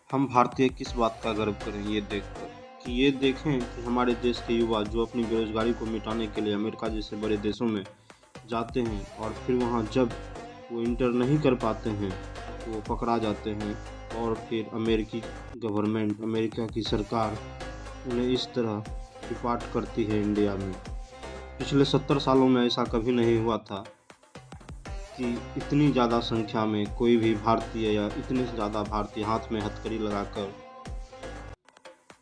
हम भारतीय किस बात का गर्व करें ये देखकर कि ये देखें कि हमारे देश के युवा जो अपनी बेरोजगारी को मिटाने के लिए अमेरिका जैसे बड़े देशों में जाते हैं और फिर वहाँ जब वो इंटर नहीं कर पाते हैं तो वो पकड़ा जाते हैं और फिर अमेरिकी गवर्नमेंट, अमेरिका की सरकार उन्हें इस तरह डिपार्ट करती है इंडिया में। पिछले 70 सालों में ऐसा कभी नहीं हुआ था कि इतनी ज़्यादा संख्या में कोई भी भारतीय या इतने ज़्यादा भारतीय हाथ में हथकड़ी लगाकर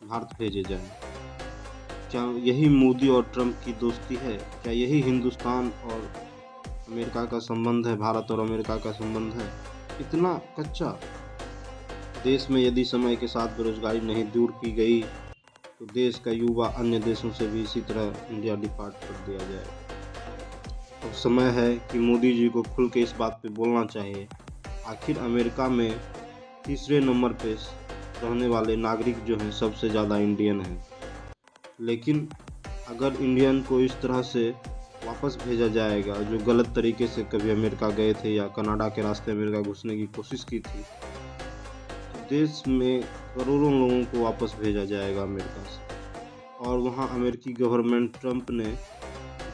भारत भेजे जाएं। क्या यही मोदी और ट्रंप की दोस्ती है? क्या यही हिंदुस्तान और अमेरिका का संबंध है, भारत और अमेरिका का संबंध है? इतना कच्चा देश में यदि समय के साथ बेरोजगारी नहीं दूर की गई तो देश का युवा अन्य देशों से भी इसी तरह इंडिया डिपार्ट कर दिया जाए। अब समय है कि मोदी जी को खुल के इस बात पे बोलना चाहिए। आखिर अमेरिका में तीसरे नंबर पे रहने वाले नागरिक जो हैं सबसे ज़्यादा इंडियन हैं, लेकिन अगर इंडियन को इस तरह से वापस भेजा जाएगा जो गलत तरीके से कभी अमेरिका गए थे या कनाडा के रास्ते अमेरिका घुसने की कोशिश की थी, तो देश में करोड़ों लोगों को वापस भेजा जाएगा अमेरिका से। और वहाँ अमेरिकी गवर्नमेंट ट्रंप ने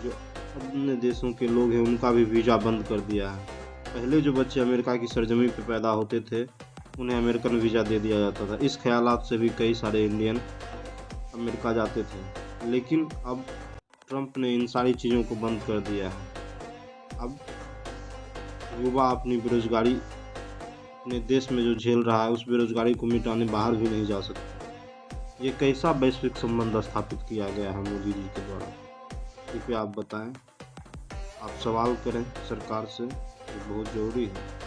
जो अन्य देशों के लोग हैं उनका भी वीज़ा बंद कर दिया है। पहले जो बच्चे अमेरिका की सरजमी पे पैदा होते थे उन्हें अमेरिकन वीज़ा दे दिया जाता था। इस ख्यालात से भी कई सारे इंडियन अमेरिका जाते थे, लेकिन अब ट्रंप ने इन सारी चीज़ों को बंद कर दिया है। अब युवा अपनी बेरोजगारी अपने देश में जो झेल रहा है उस बेरोजगारी को मिटाने बाहर भी नहीं जा सकता। ये कैसा वैश्विक संबंध स्थापित किया गया है मोदी जी के द्वारा? कृपया आप बताएं। आप सवाल करें सरकार से, ये बहुत ज़रूरी है।